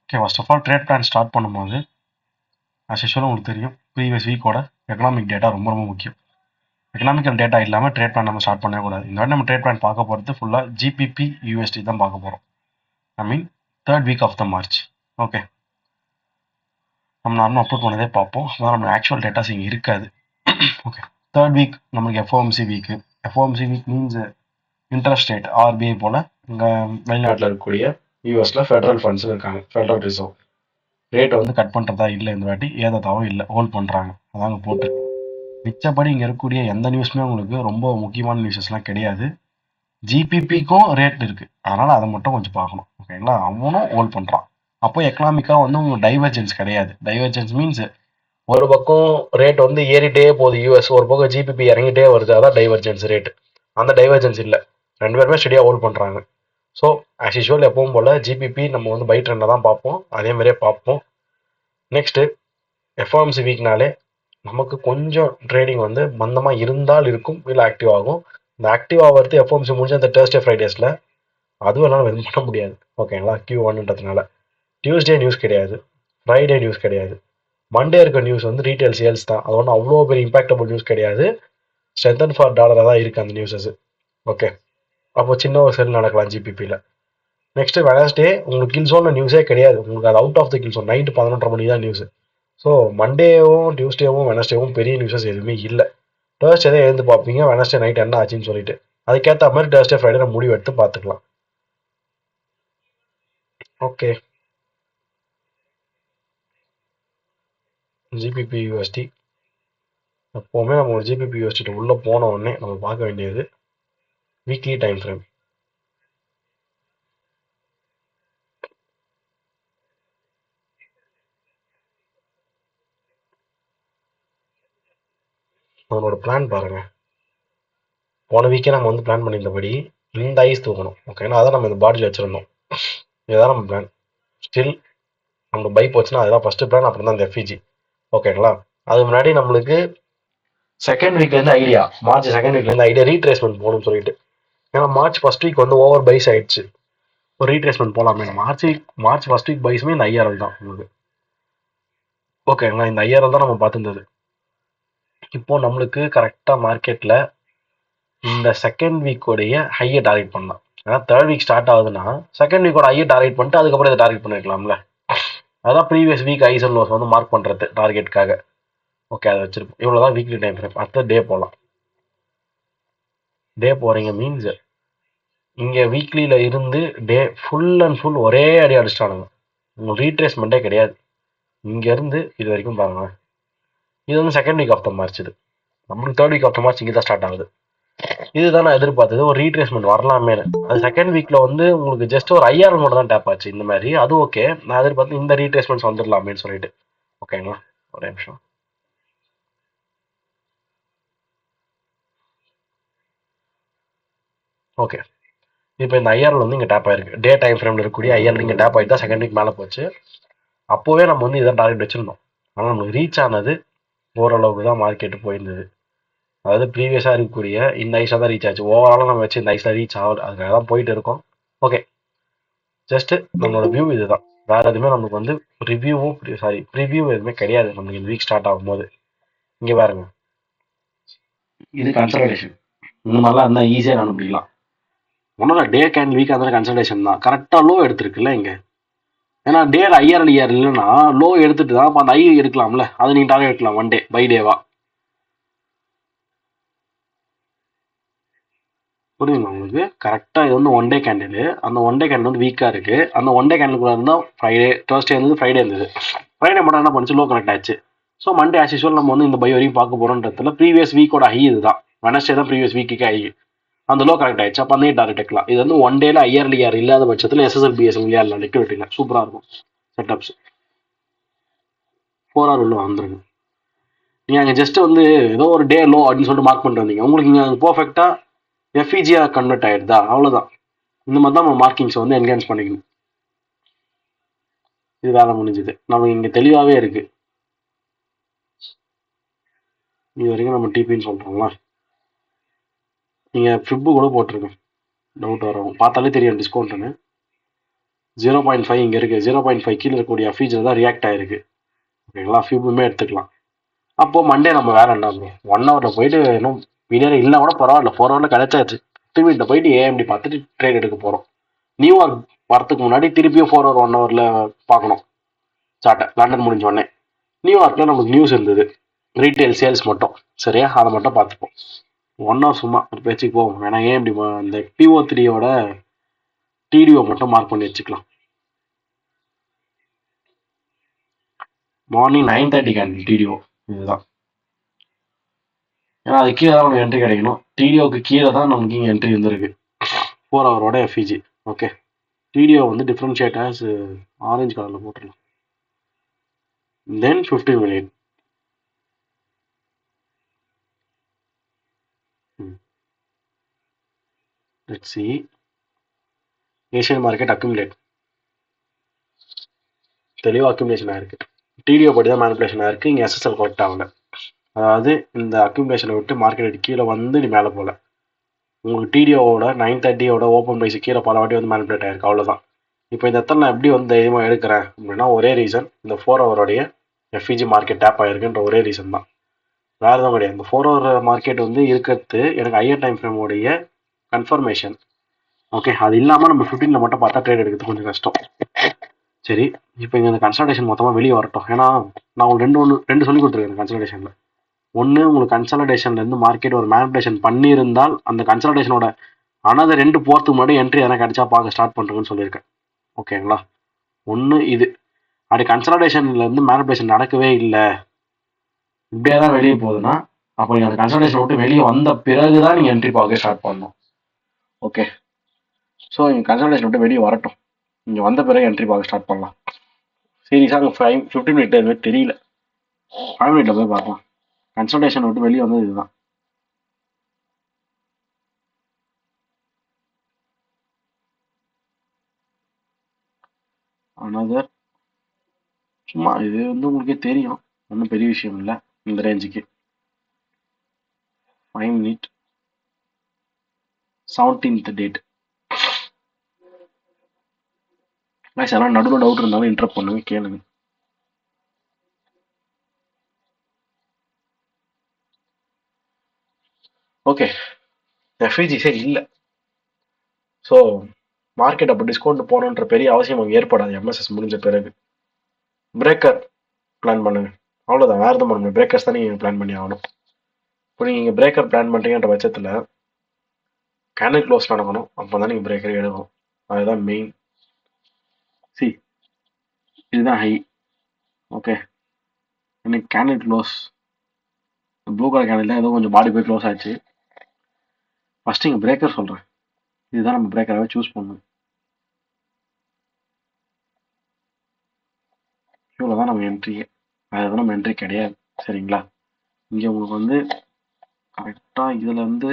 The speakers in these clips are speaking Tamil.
Okay, first of all trade plan start பண்ணும்போது ஆஸ் யூஷுவல் உங்களுக்கு தெரியும் ப்ரீவியஸ் வீக்கோட எக்கனாமிக் டேட்டா ரொம்ப ரொம்ப முக்கியம். எக்கனாமிக்கல் டேட்டா இல்லாமல் ட்ரேட் பிளான் நம்ம ஸ்டார்ட் பண்ணவே கூடாது. இந்த வாட்டி நம்ம ட்ரேட் பிளான் பார்க்க போகிறது ஃபுல்லாக ஜிபிபி யூஎஸ்டி தான் பார்க்க போகிறோம். I mean 3rd week of the March. Okay, நம்ம நார்மலாக அப்லோட் பண்ணதே பார்ப்போம். அதான் நம்ம ஆக்சுவல் டேட்டாஸ் இங்கே இருக்காது. ஓகே, 3rd வீக் நமக்கு எஃப்ஓஎம்சி வீக்கு. FOMC week means interest rate RBI போல் இங்கே வெளிநாட்டில் இருக்கக்கூடிய யூஎஸில் ஃபெடரல் ஃபண்ட்ஸ் இருக்காங்க, ஃபெடரல் ரிசர்வ் ரேட்டை வந்து கட் பண்ணுறதா இல்லை, இந்த வாட்டி ஏதாவும் இல்லை, ஹோல்ட் பண்ணுறாங்க. அதாங்க போட்டு மிச்சப்படி இங்கே இருக்கக்கூடிய எந்த நியூஸுமே உங்களுக்கு ரொம்ப முக்கியமான நியூஸஸ்லாம் கிடையாது. ஜிபிபிக்கும் ரேட் இருக்குது, அதனால் அதை மட்டும் கொஞ்சம் பார்க்கணும். ஓகேங்களா, அவனும் ஹோல்ட் பண்ணுறான். அப்போ எக்கனாமிக்காக வந்து உங்களுக்கு டைவர்ஜென்ஸ் கிடையாது. டைவர்ஜென்ஸ் மீன்ஸ் ஒரு பக்கம் ரேட் வந்து ஏறிட்டே போகுது யூஎஸ், ஒரு பக்கம் ஜிபிபி இறங்கிட்டே வருது, அதான் டைவர்ஜென்ஸ் ரேட். அந்த டைவர்ஜென்ஸ் இல்லை, ரெண்டு பேருமே ஸ்டடியாக ஹோல்ட் பண்ணுறாங்க. ஸோ ஆஸ் யூஷுவல் எப்பவும் போல் ஜிபிபி நம்ம வந்து பை ட்ரெண்டை தான் பார்ப்போம், அதே மாதிரியே பார்ப்போம். நெக்ஸ்ட்டு எஃப்ஓஎம்சி வீக்னாலே நமக்கு கொஞ்சம் ட்ரேடிங் வந்து மந்தமாக இருந்தால் இருக்கும், இல்லை ஆக்டிவ் ஆகும். இந்த ஆக்டிவ் ஆகிறது எஃப்ஓஎம்சி முடிஞ்ச அந்த தேர்ஸ்டே ஃப்ரைடேஸில், அதுவும் என்னால் வெறும் பண்ண முடியாது. ஓகேங்களா, Q1ன்றதுனால டியூஸ்டே நியூஸ் கிடையாது, ஃப்ரைடே நியூஸ் கிடையாது, மண்டே இருக்க நியூஸ் வந்து ரீட்டைல் சேல்ஸ் தான். அது ஒன்றும் அவ்வளோ பெரிய இம்பாக்டபுள் நியூஸ் கிடையாது, ஸ்ட்ரென்தன் ஃபார் டாலராக தான் இருக்குது அந்த நியூஸஸ். ஓகே, அப்போ சின்ன ஒரு செல் நடக்கலாம் ஜிபிபியில். நெக்ஸ்ட் வெனஸ்டே உங்களுக்கு கில் ஜோன் நியூஸே கிடையாது, உங்களுக்கு அது out of the kill zone, night 11:30 மணி தான் நியூஸ். ஸோ மண்டேவும் டியூஸ்டேவும் வெனஸ்டேவும் பெரிய நியூஸஸ் எதுவுமே இல்லை. தேர்ஸ்டே தான் எழுந்து பார்ப்பீங்க வெனஸ்டே நைட் என்ன ஆச்சுன்னு சொல்லிட்டு, அதுக்கேற்ற மாதிரி தேர்ஸ்டே ஃப்ரைடே நம்ம முடிவு எடுத்து பார்த்துக்கலாம். ஓகே, ஜிபிபி யூஎஸ்டி எப்போவுமே நம்ம ஒரு ஜிபிபி யூஎஸ்டி உள்ளே போன உடனே நம்ம பார்க்க வேண்டியது வீக்லி டைம் ஃப்ரேம். நம்மளோட பிளான் பாருங்க, போன வீக்கே நம்ம வந்து பிளான் பண்ணியிருந்தபடி இந்த ஐஸ் தூக்கணும். ஓகேங்களா, அதான் நம்ம இந்த பாடியில் வச்சுருந்தோம், இதுதான் நம்ம பிளான். ஸ்டில் நம்ம பை போச்சுன்னா அதுதான் ஃபர்ஸ்ட் பிளான், அப்புறம் தான் இந்த எஃப்இஜி. ஓகேங்களா, அது முன்னாடி நம்மளுக்கு செகண்ட் வீக்லேருந்து ஐடியா, மார்ச் செகண்ட் வீக்லேருந்து ஐடியா ரீட்ரேஸ்மெண்ட் போகணும்னு சொல்லிட்டு. ஏன்னா மார்ச் ஃபர்ஸ்ட் வீக் வந்து ஓவர் பைஸ் ஆயிடுச்சு, ஒரு ரீட்ரேஸ்மெண்ட் போகலாமே. மார்ச் ஃபர்ஸ்ட் வீக் பைஸுமே இந்த ஐஆர்எல் தான் உங்களுக்கு. ஓகேங்களா, இந்த ஐஆர்எல் தான் நம்ம பார்த்துருந்தது. இப்போ நம்மளுக்கு கரெக்டாக மார்க்கெட்டில் இந்த செகண்ட் வீக்கோடைய ஹையை டார்கெட் பண்ணலாம். ஏன்னா தேர்ட் வீக் ஸ்டார்ட் ஆகுதுன்னா செகண்ட் வீக்கோட ஹையை டார்கெட் பண்ணிட்டு அதுக்கப்புறம் இதை டார்கெட் பண்ணிருக்கலாம்ல. அதான் previous week highs and lows வந்து மார்க் பண்ணுறது டார்கெட்டுக்காக. ஓகே, அதை வச்சிருப்போம். இவ்வளோதான் வீக்லி டைம் ஃப்ரேம். அடுத்த டே போகலாம். டே போகிறீங்க மீன்ஸ் இங்கே வீக்லியில் இருந்து டே ஃபுல் அண்ட் ஃபுல் ஒரே அடி அடிச்சிட்டானுங்க, உங்களுக்கு ரீட்ரேஸ்மெண்ட்டே கிடையாது. இங்கேருந்து இது வரைக்கும் பாருங்க, இது வந்து second week of the March. இது நம்மளுக்கு third week of the March இங்கே தான் ஸ்டார்ட் ஆகுது. இதுதான் நான் எதிர்பார்த்தது, ஒரு ரீட்ரேஸ்மெண்ட் வரலாமே. அது செகண்ட் வீக்ல வந்து உங்களுக்கு ஜஸ்ட் ஒரு ஐஆர்எல் மட்டும் தான் டேப் ஆச்சு இந்த மாதிரி, அது ஓகே. நான் எதிர்பார்த்து இந்த ரீட்ரேஸ்மெண்ட்ஸ் வந்துடலாமேன்னு சொல்லிட்டு. ஓகேங்களா, ஒரே நிமிஷம். ஓகே, இப்போ இந்த ஐஆர்எல் வந்து இங்கே டேப் ஆயிருக்கு, டே டைம் ஃப்ரேம்ல இருக்கக்கூடிய ஐஆர்எல் இங்கே டேப் ஆகிட்டு தான் செகண்ட் வீக் மேலே போச்சு. அப்போவே நம்ம வந்து இதான் டார்கெட் வச்சிருந்தோம், ஆனால் நமக்கு ரீச் ஆனது ஓரளவுக்கு தான் மார்க்கெட்டு போயிருந்தது. அதாவது ப்ரீவியஸாக இருக்கக்கூடிய இந்த ஐஸாக தான் ரீச் ஆச்சு. ஓவராலாக நம்ம வச்சு இந்த ஐஸில் ரீச் ஆகல, அதுக்காக தான் போயிட்டு இருக்கோம். ஓகே, ஜஸ்ட் நம்மளோட வியூ இதுதான், வேற எதுவுமே நமக்கு வந்து ப்ரிவியூ எதுவுமே கிடையாது நமக்கு இந்த வீக் ஸ்டார்ட் ஆகும்போது. இங்கே பாருங்க, இது கன்சல்டேஷன். இந்த மாதிரிலாம் இருந்தால் ஈஸியாக கண்டுபிடிக்கலாம். ஒன்றும் டே கேன் வீக் அந்த கன்சல்டேஷன் தான் கரெக்டாக லோ எடுத்துருக்குல்ல இங்கே. ஏன்னா டேல ஐஆர்எல் இல்லைன்னா லோ எடுத்துட்டு தான் அப்போ அந்த ஐ எடுக்கலாம்ல, அதை நீங்கள் டார்கெட் எடுக்கலாம் ஒன் டே பை டேவா. புரியுதுங்களா உங்களுக்கு? கரெக்டாக இது வந்து ஒன் டே கேண்டில், அந்த ஒன் டே கேண்டில் வந்து வீக்காக இருக்குது. அந்த ஒன் டே கேண்டிலுக்குள்ள இருந்தால் ஃப்ரைடே தேர்ஸ்டே இருந்தது, ஃப்ரைடே இருந்தது. ஃப்ரைடே மட்டும் என்ன பண்ணுச்சு, லோ கனெக்ட் ஆச்சு. ஸோ மண்டே ஆஸ் யூஸ்வல் நம்ம வந்து இந்த பை வரையும் பார்க்க போகிறோன்றதுல ப்ரீவியஸ் வீக்கோட ஹை இதுதான், வெனஸ்டே தான் ப்ரீவியஸ் வீக்கு ஹை. அந்த லோ கனெக்ட் ஆயிடுச்சு, அப்போ அந்த டார்கெட் எடுக்கலாம். இது வந்து ஒன் டேல ஐஆர்எல் இல்லாத பட்சத்தில் எஸ்எஸ்எல்பிஎஸ் இல்லையா லிக்விடிட்டியில் சூப்பராக இருக்கும் செட்டப்ஸ். 4 hour உள்ள வந்துருங்க. நீங்கள் அங்கே ஜஸ்ட் வந்து ஏதோ ஒரு டே லோ அப்படின்னு சொல்லிட்டு மார்க் பண்ணிட்டு வந்தீங்க, உங்களுக்கு இங்கே பர்ஃபெக்டாக எஃப்இஜியாக கன்வெர்ட் ஆகிடுதா, அவ்வளோதான். இந்த மாதிரி தான் நம்ம மார்க்கிங்ஸை வந்து என்ஹான்ஸ் பண்ணிக்கணும். இது வேலை முடிஞ்சுது, நமக்கு இங்கே தெளிவாகவே இருக்குது. இது வரைக்கும் நம்ம டிபின்னு சொல்கிறோங்களா, நீங்கள் ஃபிப்பு கூட போட்டிருக்கோம், டவுட் வரவங்க பார்த்தாலே தெரியும் டிஸ்கவுண்ட்டுன்னு. 0.5 இங்கே இருக்குது, 0.5 கீழே இருக்கக்கூடிய எஃப்இஜியில் தான் ரியாக்ட் ஆகிருக்கு. ஓகேங்களா, ஃபியூபுமே எடுத்துக்கலாம். அப்போது மண்டே நம்ம வேறு என்ன பண்ணுவோம், 1 ஹவரில் போயிட்டு இன்னும் மீடியம் இல்லை கூட பரவாயில்ல, 4 ஹவரில் கிடைச்சாச்சு. டிவிட்டில் போயிட்டு ஏஎம்டி பார்த்துட்டு ட்ரேட் எடுக்க போகிறோம். நியூயார்க் வரத்துக்கு முன்னாடி திருப்பியும் 4 ஹவர் 1 ஹவரில் பார்க்கணும் சார்ட்டை. லண்டன் முடிஞ்ச உடனே நியூயார்க்கில் நமக்கு நியூஸ் இருந்தது, ரீட்டைல் சேல்ஸ் மட்டும். சரியா, அதை மட்டும் பார்த்துப்போம். 1 ஹவர் சும்மா ஒரு பேச்சுக்கு போவோம். ஏன்னா ஏஎம்டி இந்த PO3யோட டிடிஓ மட்டும் மார்க் பண்ணி வச்சுக்கலாம். மார்னிங் 9:30 டிடிஓ இதுதான். ஏன்னா அது கீழே தான் நமக்கு என்ட்ரி கிடைக்கணும். டிடிஓக்கு கீழே தான் நமக்கு இங்கே என்ட்ரி வந்துருக்கு 4 ஹவரோட எஃப்இஜி. ஓகே, டிடிஓ வந்து டிஃப்ரென்ஷியேட் ஆஸ் ஆரஞ்சு கலரில் போட்டுடலாம். தென் 15 minute. Let's see Asian market accumulate. தெளிவாக அக்யூமுலேஷன் ஆயிருக்கு. டிடிஓ படி தான் மேனிபுலேஷன் ஆயிருக்கு. இங்கே எஸ்எஸ்எல் கரெக்ட் ஆகல. அதாவது இந்த அக்யூமுலேஷனை விட்டு மார்க்கெட் கீழே வந்து நீ மேலே போகல. உங்களுக்கு டிடிஓவோட 9:30யோட ஓப்பன் ப்ரைஸ் கீழே பல வாட்டி வந்து மேனிபுலேட் ஆயிருக்கு, அவ்வளோதான். இப்போ இந்த இடத்துல நான் எப்படி வந்து தைரியமாக எடுக்கிறேன் அப்படின்னா, ஒரே ரீசன், இந்த 4 ஹவரோடைய எஃப்இஜி மார்க்கெட் டேப் ஆகிருக்குன்ற ஒரே ரீசன் தான், வேறு எதுவும் கிடையாது. இந்த 4 ஹவர் மார்க்கெட் வந்து இருக்கிறது எனக்கு ஹையர் டைம் ஃப்ரேமோடைய கன்ஃபர்மேஷன். ஓகே, அது இல்லாமல் நம்ம 15ல் மட்டும் பார்த்தா ட்ரேட் எடுக்கிறது கொஞ்சம் கஷ்டம். சரி, இப்போ இங்கே இந்த கன்சல்டேஷன் மொத்தமாக வெளியே வரட்டும். ஏன்னா நான் உங்களுக்கு ரெண்டு சொல்லி கொடுத்துருக்கேன் கன்சல்டேஷனில். ஒன்று, உங்களுக்கு கன்சல்டேஷன்லேருந்து மார்க்கெட் ஒரு மேனிபுலேஷன் பண்ணியிருந்தால் அந்த கன்சல்டேஷனோட அனதர் 2 போகிறதுக்கு முன்னாடி என்ட்ரி எதனா கிடைச்சா பார்க்க ஸ்டார்ட் பண்ணுறேன்னு சொல்லியிருக்கேன். ஓகேங்களா, ஒன்று இது. அப்படி கன்சல்டேஷன்லேருந்து மேனிபுலேஷன் நடக்கவே இல்லை, இப்படியே தான் வெளியே போகுதுன்னா, அப்போ நீங்கள் அந்த கன்சல்டேஷன் விட்டு வெளியே வந்த பிறகு தான் நீங்கள் என்ட்ரி பார்க்க ஸ்டார்ட் பண்ணணும். ஓகே, ஸோ இங்கே கன்சல்டேஷன் விட்டு வெளியே வரட்டும், இங்கே வந்த பிறகு என்ட்ரி பார்க்க ஸ்டார்ட் பண்ணலாம். சீரியஸாக 15 மினிட் எதுவுமே தெரியல. 5 மினிட்ல போய் பார்க்கலாம். கன்சல்டேஷன் விட்டு வெளியே வந்தது இதுதான். அனதர் சும்மா இது வந்து உங்களுக்கே தெரியும், ஒன்றும் பெரிய விஷயம் இல்லை இந்த ரேஞ்சுக்கு. 5 மினிட் 17th டேட். எல்லாம் நடுவில் டவுட் இருந்தாலும் இன்டரப்ட் பண்ணுங்க, கேளுங்க. ஓகே, எஃப்இஜி சரி இல்லை. ஸோ மார்க்கெட் அப்போ டிஸ்கவுண்ட் போகணுன்ற பெரிய அவசியம் அங்கே ஏற்படாது. எம்எஸ்எஸ் முடிஞ்ச பிறகு பிரேக்கர் பிளான் பண்ணுங்க, அவ்வளோதான். வேறு எதுவும் பண்ணுங்க, பிரேக்கர்ஸ் தான் நீங்கள் பிளான் பண்ணி ஆகணும். இப்போ நீங்கள் பிரேக்கர் பிளான் பண்ணுறீங்கன்ற பட்சத்தில் கேண்டில் க்ளோஸ் நடக்கணும், அப்போ தான் நீங்கள் பிரேக்கர் எடுக்கணும். அதுதான் மெயின். சி, இதுதான் ஹை. ஓகே, இன்னைக்கு candle close blue colour candle தான் ஏதோ கொஞ்சம் பாடி போய் க்ளோஸ் ஆச்சு. ஃபஸ்ட்டு இங்கே பிரேக்கர் சொல்கிறேன், இதுதான் நம்ம பிரேக்கராகவே சூஸ் பண்ணணும். இவ்வளோ தான் நம்ம என்ட்ரியே, அது நம்ம என்ட்ரி கிடையாது. சரிங்களா, இங்கே உங்களுக்கு வந்து கரெக்டாக இதில் வந்து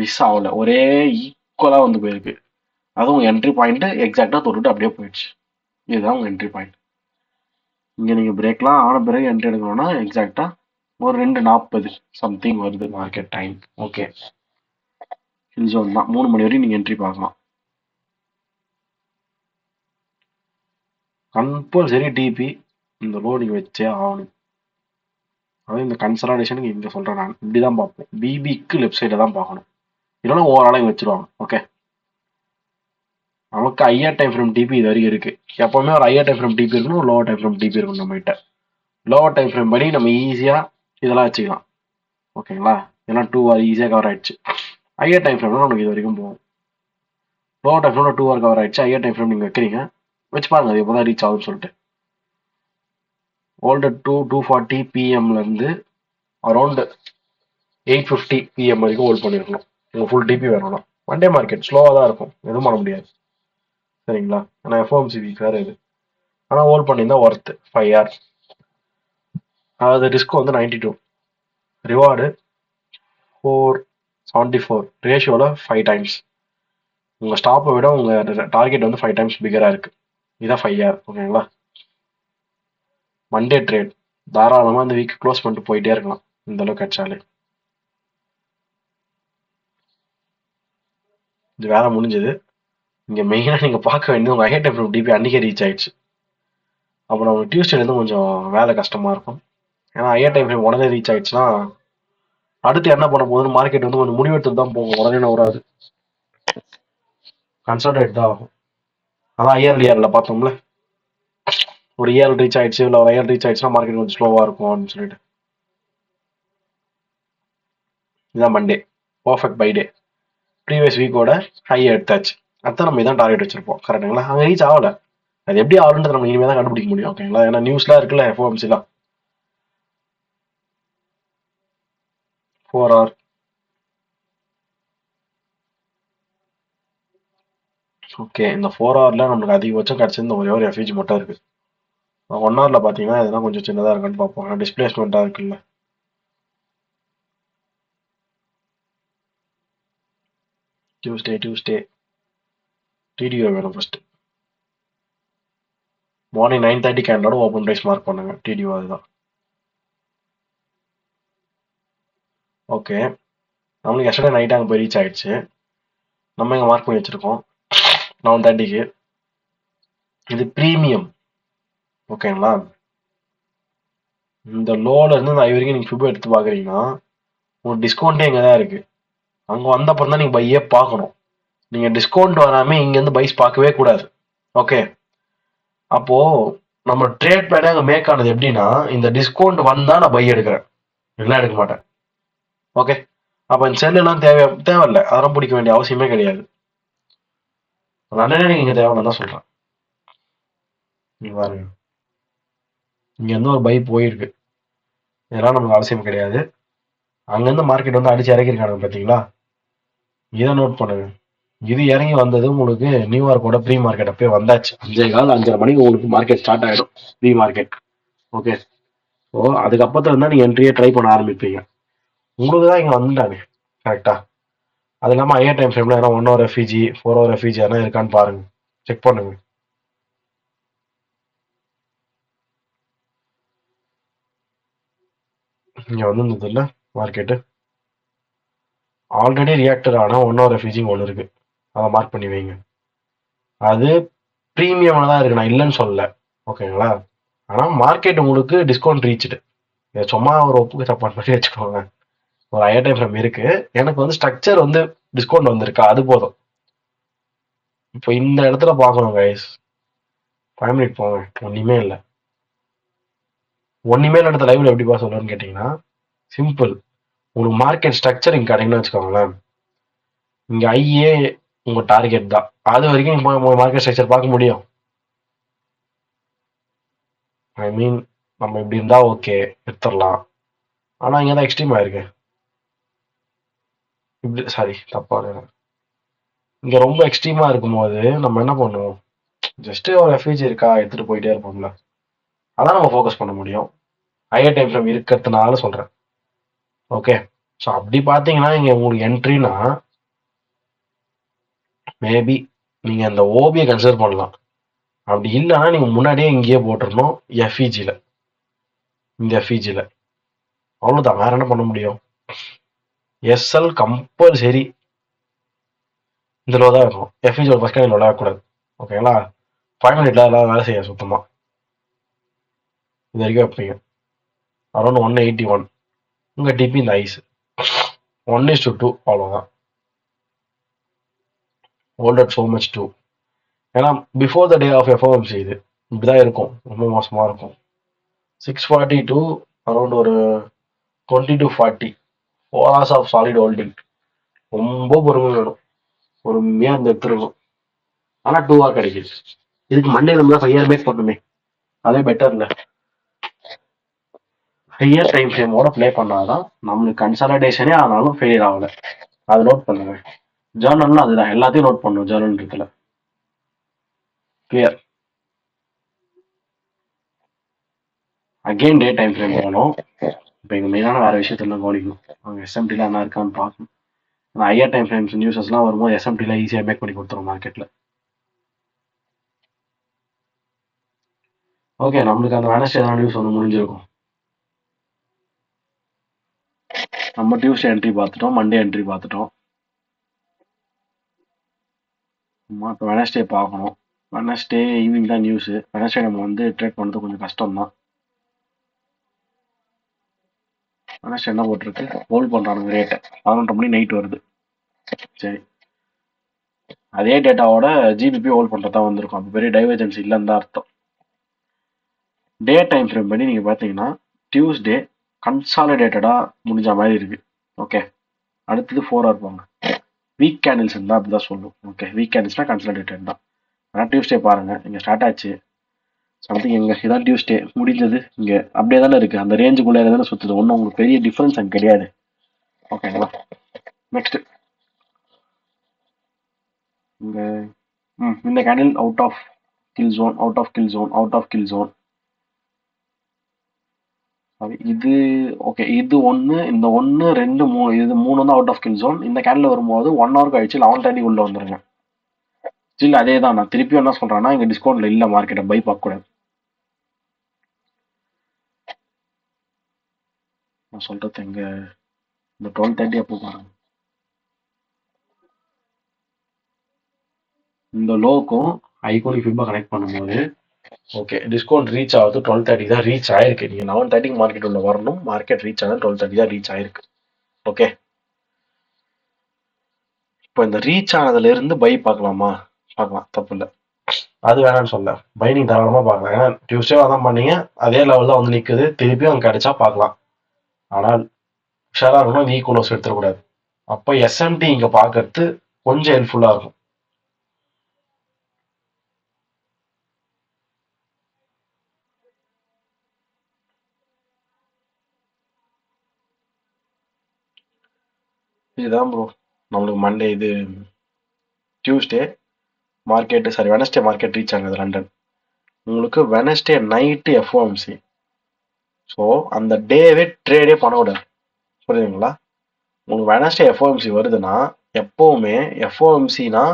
மிஸ் ஆகலை, ஒரே ஈக்குவலாக வந்து போயிருக்கு. அதுவும் உங்கள் என்ட்ரி பாயிண்ட்டு எக்ஸாக்டாக தொட்டுட்டு அப்படியே போயிடுச்சு. இதுதான் உங்கள் என்ட்ரி பாயிண்ட். இங்கே நீங்கள் பிரேக்லாம் ஆன பிறகு என்ட்ரி எடுக்கணும்னா எக்ஸாக்டாக ஒரு 2:40 சம்திங் வருது market time. Okay, kill zone தான், 3 மணி வரையும் நீங்கள் என்ட்ரி பார்க்கலாம். கம்பல்சரி டிபி இந்த லோ நீங்கள் வச்சே ஆகணும். அதாவது இந்த கன்சல்டேஷனுக்கு இங்கே சொல்கிறேன், நான் இப்படி தான் பார்ப்போம். பிபிக்கு லெஃப்ட் சைடில் தான் பார்க்கணும், இல்லைன்னா ஓவராலாக வச்சுருவாங்க. ஓகே, நமக்கு ஹையர் டைம் ஃப்ரேம் டிபி இது வரைக்கும் இருக்குது. எப்போவுமே ஒரு ஹையர் டைம் ஃப்ரேம் டிபி இருக்கணும், ஒரு லோவர் டைம் ஃப்ரேம் டிபி இருக்கணும். நம்மகிட்ட லோவர் டைம் ஃப்ரேம் படி நம்ம ஈஸியாக இதெல்லாம் வச்சுக்கலாம். ஓகேங்களா, இதெல்லாம் 2 ஹவர் ஈஸியாக கவர் ஆகிடுச்சு. ஹையர் டைம் ஃப்ரேம்லாம் நமக்கு இது வரைக்கும் போகும். லோவர் டைம் ஃப்ரேமில் 2 ஹவர் கவர் ஆகிடுச்சு. ஹையர் டைம் ஃப்ரேம் நீங்கள் வைக்கிறீங்க, வச்சு பாருங்க அது எப்போ தான் ரீச் ஆகுதுன்னு சொல்லிட்டு. ஓல்டு 2:40 PM அரௌண்டு 8:50 PM வரைக்கும் ஹோல்ட் பண்ணியிருக்கணும். உங்கள் ஃபுல் டிபி வேணும்னா. மண்டே மார்க்கெட் ஸ்லோவாக தான் இருக்கும், எதுவும் பண்ண முடியாது. சரிங்களா, ஏன்னா எஃப்ஓஎம்சி வீக் வேறு இது. ஆனால் ஹோல்ட் பண்ணியிருந்தா ஒர்த்து 5 hour. அதாவது ரிஸ்க் வந்து 92, ரிவார்டு 474, ரேஷியோவில் 5 times. உங்கள் ஸ்டாப்பை விட உங்கள் டார்கெட் வந்து 5 times பிகராக இருக்குது. இதான் 5 hour. ஓகேங்களா, மண்டே ட்ரேட் தாராளமாக இந்த வீக் க்ளோஸ் பண்ணிட்டு போயிட்டே இருக்கலாம், இந்த அளவுக்கு கிடைச்சாலே. இது வேலை முடிஞ்சது. இங்கே மெயினாக நீங்கள் பார்க்க வேண்டியது உங்கள் ஹையர் டைம் ஃப்ரேம் டிபி அன்றைக்கே ரீச் ஆயிடுச்சு. அப்புறம் உங்களுக்கு டியூஸ்டேலேருந்து கொஞ்சம் வேலை கஷ்டமாக இருக்கும். ஏன்னா ஹையர் டைம் ஃப்ரேம் உடனே ரீச் ஆயிடுச்சுன்னா அடுத்து என்ன பண்ண போகுதுன்னு மார்க்கெட் வந்து கொஞ்சம் முடிவெடுத்து தான் போகும். உடனே வராது, கன்சல்டேட் தான் ஆகும். அதான் இயர்ல பார்த்தோம்ல, ஒரு இயர் ரீச் ஆயிடுச்சு இல்லை ஒரு இயர் ரீச் ஆயிடுச்சுன்னா மார்க்கெட் கொஞ்சம் ஸ்லோவாக இருக்கும் அப்படின்னு சொல்லிட்டு. இதுதான் Monday perfect buy day. Previous வீக்கோட ஹை எடுத்தாச்சு. அதான் நம்ம இதான் டார்கெட் வச்சிருப்போம். கரெக்டுங்களா? அங்கே ரீச் ஆகல. அது எப்படி ஆகுன்றது நம்ம இனிமேல் தான் கண்டுபிடிக்க முடியும். ஓகேங்களா? ஏன்னா நியூஸ்லாம் இருக்குல்ல, எஃப்ஓஎம்சிலாம் 4 hour. ஓகே, இந்த 4 hourல நம்மளுக்கு அதிகபட்சம் கிடச்சிருந்த ஒரே ஒரு எஃப்இஜி மட்டும் இருக்கு. 1 hourல பார்த்தீங்கன்னா இதெல்லாம் கொஞ்சம் சின்னதாக இருக்குன்னு பார்ப்போம். டிஸ்பிளேஸ்மெண்ட்டாக இருக்குல்ல. டியூஸ்டே டிடிஓ வேணும் ஃபர்ஸ்ட். மார்னிங் 9:30 கேண்டோட ஓப்பன் ப்ரைஸ் மார்க் பண்ணுங்க. டிடிஓ அதுதான். ஓகே, நம்மளுக்கு எஸ்டர்டே நைட் அங்கே போய் ரீச் ஆயிடுச்சு. நம்ம இங்கே மார்க் பண்ணி வச்சிருக்கோம் 9:30க்கு. இது ப்ரீமியம். ஓகேங்களா? இந்த லோல இருந்து இந்த வரைக்கும் நீங்க ஃபிபோ எடுத்து பாக்குறீங்கன்னா உங்களுக்கு டிஸ்கவுண்டே இங்க தான் இருக்கு. அங்க வந்த அப்புறம் தான் நீங்க பையே பார்க்கணும். நீங்க டிஸ்கவுண்ட் வராம இங்க இருந்து பைஸ் பார்க்கவே கூடாது. ஓகே, அப்போ நம்ம ட்ரேட் பிளானே அங்க மேக் ஆனது எப்படின்னா, இந்த டிஸ்கவுண்ட் வந்தா நான் பை எடுக்கிறேன், இல்லைன்னா எடுக்க மாட்டேன். ஓகே, அப்ப இந்த செல் எல்லாம் தேவையில்லை, அதெல்லாம் பிடிக்க வேண்டிய அவசியமே கிடையாது. லண்டனே நீங்க தேவையில்லை தான் சொல்றேன். நீங்க பாருங்க, இங்க இருந்து ஒரு பை போயிருக்கு, இதெல்லாம் நமக்கு அவசியம் கிடையாது. அங்கிருந்து மார்க்கெட் வந்து அடிச்சு இறக்கிருக்காங்க பாத்தீங்களா, இதை நோட் பண்ணுங்க. இது இறங்கி வந்தது உங்களுக்கு நியூயார்க்கோட ப்ரீ மார்க்கெட் அப்பயே வந்தாச்சு. 5:15 மணிக்கு உங்களுக்கு மார்க்கெட் ஸ்டார்ட் ஆயிடும், ப்ரீ மார்க்கெட். ஓகே, ஸோ அதுக்கப்புறத்துல இருந்தா நீங்க என்ட்ரியே ட்ரை பண்ண ஆரம்பிப்பீங்க. உங்களுக்கு தான் இங்க வந்துட்டாங்க கரெக்டா. அது இல்லாம ஹையர் டைம் ஃப்ரேம்ல ஏன்னா 1 hour எஃப்இஜி 4 hour எஃப்இஜி எதனா இருக்கான்னு பாருங்க, செக் பண்ணுங்க. இங்க வந்து இல்ல மார்க்கெட்டு ஆல்ரெடி ரியாக்டர் ஆனா 1 hour எஃப்இஜி ஒன்று இருக்கு, அதை மார்க் பண்ணி வைங்க. அது ப்ரீமியமாக தான் இருக்கு, நான் இல்லைன்னு சொல்லல. ஓகேங்களா? ஆனா மார்க்கெட் உங்களுக்கு டிஸ்கவுண்ட் ரீச்டு. சும்மா ஒரு ஒப்புக்கு தப்பான மாதிரி வச்சுக்கோங்க. ஒரு ஹையர் டைம் ஃப்ரேம் இருக்கு, எனக்கு வந்து ஸ்ட்ரக்சர் வந்து டிஸ்கவுண்ட் வந்திருக்கா, அது போதும். இப்போ இந்த இடத்துல பார்க்கணும் கைஸ். 5 மினிட் போங்க, ஒன்றுமே இல்லை. ஒன்றுமே இல்லை இடத்துல லைவ்ல எப்படி சொல்லுன்னு கேட்டிங்கன்னா சிம்பிள். உங்களுக்கு மார்க்கெட் ஸ்ட்ரக்சர் இங்கே கிடைக்குன்னு வச்சுக்கோங்களேன். இங்கே ஐஏ உங்கள் டார்கெட் தான், அது வரைக்கும் இப்போ மார்க்கெட் ஸ்ட்ரக்சர் பார்க்க முடியும். ஐ மீன் நம்ம இப்படி இருந்தா ஓகே எடுத்துடலாம். ஆனால் இங்கே தான் எக்ஸ்ட்ரீம் ஆயிருக்கு. இப்படி சாரி தப்பா, இங்கே ரொம்ப எக்ஸ்ட்ரீமாக இருக்கும்போது நம்ம என்ன பண்ணுவோம், ஜஸ்ட் ஒரு எஃப்இஜி இருக்கா எடுத்துட்டு போயிட்டே இருப்போம்ல, அதான் நம்ம ஃபோக்கஸ் பண்ண முடியும். ஹையர் டைம் ஃப்ரேம் இருக்கிறதுனால சொல்றேன். ஓகே, ஸோ அப்படி பார்த்தீங்கன்னா இங்க உங்களுக்கு என்ட்ரினா மேபி நீங்க அந்த ஓபியை கன்சிடர் பண்ணலாம். அப்படி இல்லைன்னா நீங்க முன்னாடியே இங்கேயே போட்டுருணும் எஃப்இஜியில். இந்த எஃப்இஜியில் அவ்வளோதான், வேற என்ன பண்ண முடியும். எஸ்எல் கம்பல்சரி இந்த லோ தான் இருக்கும். எஃப்இஜியோட ஃபர்ஸ்ட் கையில் லோவாக கூடாது. ஓகேங்களா? 5 மினிட்ல எல்லாம் வேலை செய்ய சுத்தமா. இது வரைக்கும் வைப்பீங்க அரௌண்ட் 181. உங்க டிபி இந்த ஐஸ் 1:2 அவ்வளோதான். Holded so much too. ஏன்னா before the day of FOMC இது இப்படிதான் இருக்கும், ரொம்ப மோசமா இருக்கும். 640 to அரௌண்ட் ஒரு 20 to 40 4 hours of solid holding. ரொம்ப பொறுமை வேணும், பொறுமையா இந்த எடுத்துருக்கும். ஆனா 2 hour கிடைக்குது. இதுக்கு மண்டே நம்ம 5 hour மேக் பண்ணுமே, அதே பெட்டர் இல்ல. ஹையர் டைம் ஃப்ரேமோட பிளே பண்ணாதான் நம்மளுக்கு கன்சாலிடேஷனே ஆனாலும் ஃபெயிலியர் ஆகல. அதை நோட் பண்ணுங்க. ஜேர்னல்னா அதுதான், எல்லாத்தையும் நோட் பண்ணும் Journal. Clear. Again day time frame வேணும். இப்போ எங்கள் மெயினான வேறு விஷயத்தெல்லாம் கவனிக்கணும். அவங்க எஸ்எம்டிலாம் என்ன இருக்கான்னு பார்க்கணும். ஆனால் ஹையர் டைம் ஃப்ரேம்ஸ் நியூஸஸ்லாம் வரும்போது எஸ்எம்டிலாம் ஈஸியாக மேக் பண்ணி கொடுத்துரும் மார்க்கெட்டில். ஓகே, நம்மளுக்கு அந்த வெனஸ்டே தான் நியூஸ் வந்து முடிஞ்சிருக்கும். நம்ம டியூஸ்டே என்ட்ரி பார்த்துட்டோம், மண்டே என்ட்ரி பார்த்துட்டோம். இப்போ வெனஸ்டே பார்க்கணும். வெனஸ்டே ஈவினிங் தான் நியூஸு. வெனஸ்டே நம்ம வந்து ட்ரேட் பண்ணுறது கொஞ்சம் கஷ்டம் தான். வெனஸ்டே என்ன போட்டிருக்கு, ஹோல்ட் பண்ணுறானுங்க ரேட்டை. 11:30 மணி நைட் வருது. சரி, அதே டேட்டாவோட ஜிபிபி ஹோல்ட் பண்ணுறதா வந்திருக்கும். அப்போ பெரிய டைவர்ஜென்சி இல்லைன்னு தான் அர்த்தம். டே டைம் ஃப்ரேம் படி நீங்கள் பார்த்தீங்கன்னா டியூஸ்டே கன்சாலிடேட்டடாக முடிஞ்ச மாதிரி இருக்குது. ஓகே, அடுத்தது 4 ஹவர் போங்க. வீக் கேண்டில்ஸ் இருந்தால் அப்படி தான் சொல்லும். ஓகே, வீக் கேண்டில்ஸ்னால் கன்சாலிடேட்டட் தான். ஆனால் டியூஸ்டே பாருங்கள், இங்கே ஸ்டார்ட் ஆச்சு சம்திங். எங்கே இதான் டியூஸ்டே முடிஞ்சது, இங்கே அப்படியே தானே இருக்குது. அந்த ரேஞ்சுக்குள்ளே தானே சுற்றுது. ஒன்றும் உங்களுக்கு பெரிய டிஃப்ரென்ஸ் அங்கே கிடையாது. ஓகேங்களா, நெக்ஸ்ட் இங்கே இந்த candle out of kill zone, out of kill zone, out of kill zone. இது ஓகே, இது ஒன்று, இந்த ஒன்று 2 3 இது 3 வந்து அவுட் ஆஃப் கில் ஜோன். இந்த கேண்டில் வரும்போது 1 ஹவர் கழிச்சு 11:30 உள்ள வந்துருங்க. ஸ்டில் அதே தான். நான் திருப்பியும் என்ன சொல்கிறேன்னா, இங்கே டிஸ்கவுண்ட்டில் இல்லை, மார்க்கெட்டை பை பார்க்கக்கூடாது. நான் சொல்கிறது எங்கே, இந்த 12:30 அப்போ பாருங்க. இந்த லோக்கும் ஐகோனிக் ஃபிப்பா கனெக்ட் பண்ணும்போது ஓகே, டிஸ்கவுண்ட் ரீச் ஆகுது. 12:30 தான் ரீச் ஆயிருக்கு. நீங்கள் 11:30 மார்க்கெட் உள்ள வரணும். மார்க்கெட் ரீச் ஆனால் 12:30 தான் ரீச் ஆயிருக்கு. ஓகே, இப்போ இந்த ரீச் ஆனதுலேருந்து பை பார்க்கலாமா? பார்க்கலாம், தப்பு இல்லை. அது வேணாம்னு சொல்ல, பை நீங்கள் தாராளமாக பார்க்கலாம். ஏன்னா டியூஸ்டே தான் பண்ணீங்க, அதே லெவல் தான் வந்து நிற்குது. திருப்பியும் அங்கே கிடைச்சா பார்க்கலாம். ஆனால் உஷாராக இருக்கணும், வீக் க்ளோஸ் எடுத்துடக்கூடாது. அப்போ எஸ்எம்டி இங்கே பார்க்கறது கொஞ்சம் ஹெல்ப்ஃபுல்லாக இருக்கும். இதுதான் ப்ரோ நம்மளுக்கு மண்டே, இது Tuesday market, sorry Wednesday market reach ஆகுது லண்டன். உங்களுக்கு வெனஸ்டே நைட்டு எஃப்ஓஎம்சி. ஸோ அந்த டேவே ட்ரேடே பண்ணக்கூடாது, புரியுதுங்களா? உங்களுக்கு வெனஸ்டே எஃப்ஓஎம்சி வருதுன்னா எப்போவுமே எஃப்ஓஎம்சினா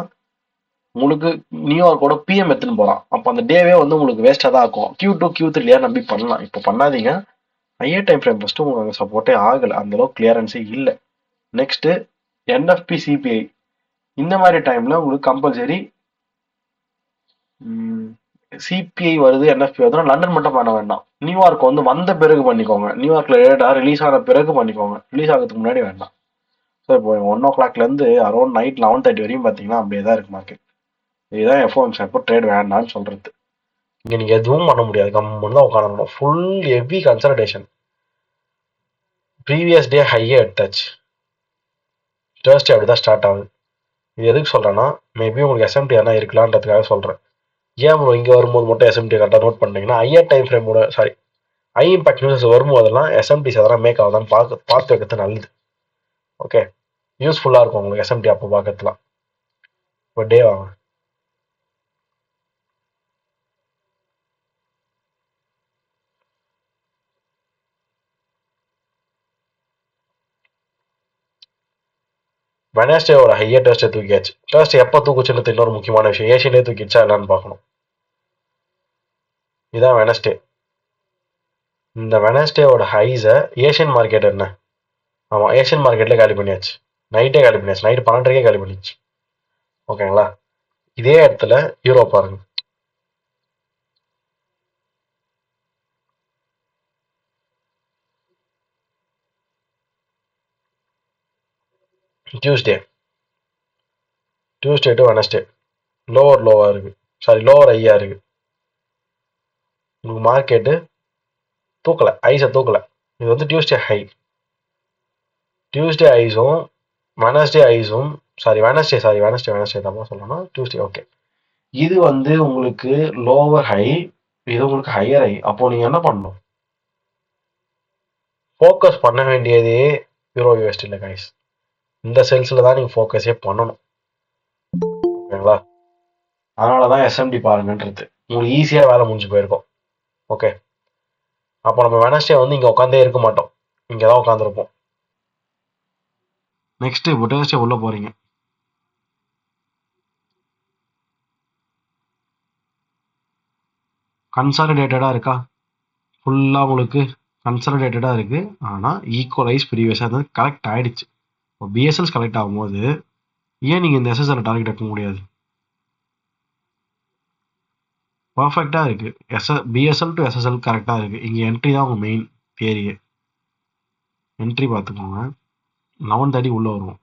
உங்களுக்கு நியூயார்க்கோட பிஎம் எடுத்துன்னு போகலாம். அப்போ அந்த டேவே வந்து உங்களுக்கு வேஸ்ட்டாக தான் இருக்கும். Q2 Q3 நம்பி பண்ணலாம், இப்போ பண்ணாதீங்க. ஹையர் டைம் ஃப்ரேம் ஃபஸ்ட்டு உங்களுக்கு சப்போர்ட்டே ஆகலை, அந்தளவுக்கு கிளியரன்ஸே இல்லை. நெக்ஸ்ட்டு என்எஃப்பி சிபிஐ இந்த மாதிரி டைமில் உங்களுக்கு கம்பல்சரி சிபிஐ வருது, என்எஃப்பி வருதுன்னா லண்டன் மட்டும் பண்ண வேண்டாம். நியூயார்க் வந்து வந்த பிறகு பண்ணிக்கோங்க. நியூயார்க்கில் டேட்டா ரிலீஸ் ஆன பிறகு பண்ணிக்கோங்க, ரிலீஸ் ஆகிறதுக்கு முன்னாடி வேண்டாம். ஸோ இப்போ 1 o'clockலேருந்து அரௌண்ட் நைட் 11:30 வரையும் பார்த்தீங்கன்னா அப்படியே தான் இருக்குது மார்க்கெட். இதுதான் எஃப்ஓஎம்சி அப்போ ட்ரேட் வேண்டாம்னு சொல்கிறது. இங்கே நீங்கள் எதுவும் பண்ண முடியாது, கம்முன்னு தான் உட்காந்துடணும். Full heavy consultation. Previous day ஹையே எடுத்தாச்சு. தேர்ஸ்டே அப்படி தான் ஸ்டார்ட் ஆகுது. இது எதுக்கு சொல்கிறேன்னா, மேபி உங்களுக்கு எஸ்எம்டி எதனா இருக்கலான்றதுக்காக சொல்கிறேன். ஏன் ப்ரோ இங்கே வரும்போது மட்டும் எஸ்எம்டி கரெக்டாக நோட் பண்ணிங்கன்னா, ஹையர் டைம் ஃப்ரேமோட சாரி ஐ இம்பாக்ட் நியூஸஸ் வரும்போதெல்லாம் எஸ்எம்டிஸ் எதனா மேக் ஆகுதான்னு பார்த்து வைக்கிறது நல்லது. ஓகே, யூஸ்ஃபுல்லாக இருக்கும் உங்களுக்கு எஸ்எம்டி அப்போ பார்க்கறதுலாம். இப்போ டே வாங்க. வெனஸ்டேவோட ஹையர் டேர்ஸ்டே தூக்கியாச்சு. டேர்ஸ்டே எப்போ தூக்குச்சுன்னு இன்னொரு முக்கியமான விஷயம், ஏஷியனே தூக்கிச்சா இல்லைன்னு பார்க்கணும். இதுதான் வெனஸ்டே. இந்த வெனஸ்டேவோட ஹைஸை ஏஷியன் மார்க்கெட் என்ன, ஆமாம் ஏஷியன் மார்க்கெட்டில் காலி பண்ணியாச்சு. நைட்டே காலி பண்ணியாச்சு, நைட்டு 12:30 காலி பண்ணிச்சு. ஓகேங்களா, இதே இடத்துல யூரோ பாருங்க. டியூஸ்டே டு வெனஸ்டே லோவாக இருக்குது, சாரி லோவர் ஹையாக இருக்குது. உங்களுக்கு மார்க்கெட்டு தூக்கலை, ஐஸை தூக்கலை. இது வந்து டியூஸ்டே ஹை. டியூஸ்டே ஐஸும் வெனஸ்டே ஐஸும் வெனஸ்டே தப்பா சொல்லணும், டியூஸ்டே ஓகே. இது வந்து உங்களுக்கு லோவர் ஹை, இது உங்களுக்கு ஹையர் ஹை. அப்போ நீங்கள் என்ன பண்ணணும், ஃபோக்கஸ் பண்ண வேண்டியதே யூரோ யூஎஸ்டியில் கைஸ். இந்த செல்ஸில் தான் நீங்கள் ஃபோக்கஸே பண்ணணும். ஓகேங்களா, அதனால தான் எஸ்எம்டி பாருங்கன்றது. உங்களுக்கு ஈஸியாக வேலை முடிஞ்சு போயிருக்கும். ஓகே, அப்போ நம்ம வெனஸ்டே வந்து இங்கே உட்காந்தே இருக்க மாட்டோம், இங்கே தான் உட்காந்துருப்போம். நெக்ஸ்ட் இப்போ டேர்ஸ்டே உள்ள போறீங்க. கன்சாலிடேட்டடாக இருக்கா, ஃபுல்லாக உங்களுக்கு கன்சாலிடேட்டடாக இருக்குது. ஆனால் ஈக்குவலைஸ் ப்ரீவியஸாக இருந்தது கரெக்ட் ஆகிடுச்சு. இப்போ பிஎஸ்எல்ஸ் கரெக்ட் ஆகும்போது ஏன் நீங்கள் இந்த எஸ்எஸ்ஆர் டார்கெட் எடுக்க முடியாது? பர்ஃபெக்டாக இருக்குது. பிஎஸ்எல் டு எஸ்எஸ்எல் கரெக்டாக இருக்குது. இங்கே என்ட்ரி தான் உங்கள் மெயின் தியரியே. என்ட்ரி பார்த்துக்கோங்க. 11:30 உள்ளே வருவோம்.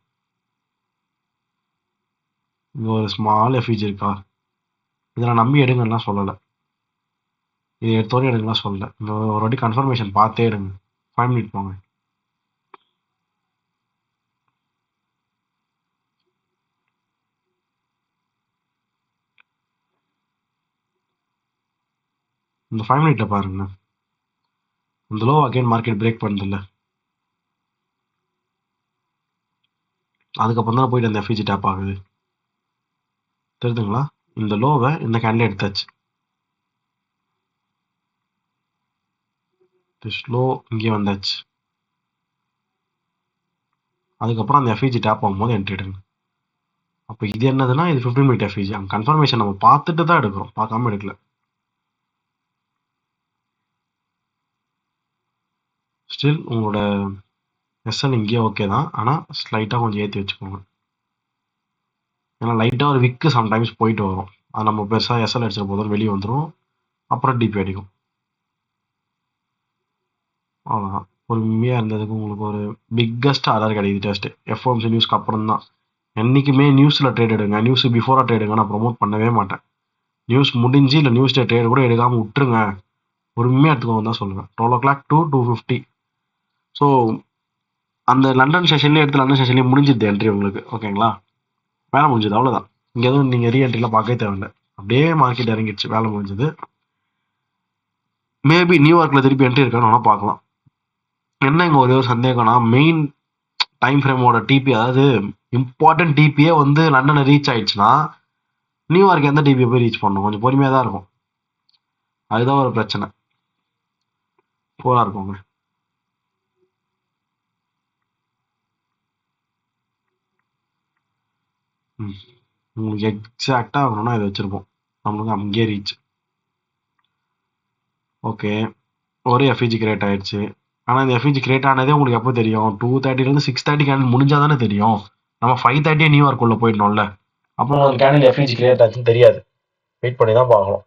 இங்கே ஒரு ஸ்மால் எஃபிஜி இருக்கா, இதை நான் நம்பி எடுங்கலாம் சொல்லலை, இது எடுத்தோடனே எடுங்கலாம் சொல்லலை. இங்கே ஒரு வாட்டி கன்ஃபர்மேஷன் பார்த்தே எடுங்க. 5 மினிட் போங்க. இந்த 5 மினிட்ல பாருங்க, இந்த லோ அகைன் மார்க்கெட் பிரேக் பண்ணுதில்ல, அதுக்கப்புறம் தான் போயிட்டு அந்த எஃபிஜி டேப் ஆகுது. தெரியுதுங்களா? இந்த லோவை இந்த கேண்டில் எடுத்தாச்சு. ஸ்லோ இங்கே வந்தாச்சு. அதுக்கப்புறம் அந்த எஃபிஜி டேப் ஆகும்போது என்ட்ரி எடுங்க. அப்போ இது என்னதுன்னா, இது 15 மினிட் எஃபிஜி. அங்கே கன்ஃபர்மேஷன் நம்ம பார்த்துட்டு தான் எடுக்கிறோம், பார்க்காம எடுக்கல. ஸ்டில் உங்களோட எஸ்எல் இங்கேயே ஓகே தான், ஆனால் ஸ்லைட்டாக கொஞ்சம் ஏற்றி வச்சுக்கோங்க. ஏன்னா லைட்டாக ஒரு விக்கு சம்டைம்ஸ் போயிட்டு வரும், அது நம்ம பெருசாக எஸ்எல் அடிச்சிட போதும் வெளியே வந்துடும், அப்புறம் டிபி அடிக்கும். அவ்வளோதான். பொறுமையாக இருந்ததுக்கு உங்களுக்கு ஒரு பிக்கஸ்ட் ஆர்டர் கிடைக்குது டெஸ்ட்டு. எஃப்ஓஎம்சி நியூஸ்க்கு அப்புறம் தான். என்றைக்குமே நியூஸில் ட்ரேட் எடுங்க, நியூஸ் பிஃபோராக ட்ரேட் எடுங்க. நான் ப்ரொமோட் பண்ணவே மாட்டேன். நியூஸ் முடிஞ்சு இல்லை நியூஸ் டே ட்ரேட் கூட எடுக்காமல் விட்டுருங்க, பொறுமையாக எடுத்துக்கோங்க தான் சொல்லுவேன். 12 o'clock to 2:50. ஸோ அந்த லண்டன் செஷன்லேயே எடுத்து லண்டன் செஷன்லேயே முடிஞ்சுது என்ட்ரி உங்களுக்கு. ஓகேங்களா? வேலை முடிஞ்சது, அவ்வளோதான். இங்கே எதுவும் நீங்கள் ரீஎன்ட்ரிலாம் பார்க்கவே தேவையில்லை. அப்படியே மார்க்கெட் இறங்கிடுச்சு, வேலை முடிஞ்சது. மேபி நியூயார்க்கில் திருப்பி என்ட்ரி இருக்கான்னு வேணால் பார்க்கலாம். என்ன இங்கே ஒரே ஒரு சந்தேகம்னா, மெயின் டைம் ஃப்ரேமோட டிபி, அதாவது இம்பார்ட்டன்ட் டிபியே வந்து லண்டனை ரீச் ஆயிடுச்சுன்னா நியூயார்க் எந்த டிபியை போய் ரீச் பண்ணணும்? கொஞ்சம் பொறுமையாக தான் இருக்கும். அதுதான் ஒரு பிரச்சனை. போரா இருக்குங்க. உங்களுக்கு எக்ஸாக்டாக ஆகணும்னா இதை வச்சுருப்போம், நம்மளுக்கு அங்கேயே ரீச். ஓகே, ஒரு எஃப்இஜி கிரியேட் ஆயிடுச்சு. ஆனால் இந்த எஃப்இஜி கிரியேட் ஆனதே உங்களுக்கு எப்போ தெரியும்? 2:30 6:30 கேண்டில் முடிஞ்சால் தானே தெரியும். நம்ம 5:30 நியூயார்க்குள்ளே போயிடணும்ல, அப்புறம் அந்த கேண்டில் எஃப்இஜி கிரியேட் ஆச்சுன்னு தெரியாது. வெயிட் பண்ணி தான் பார்க்கணும்.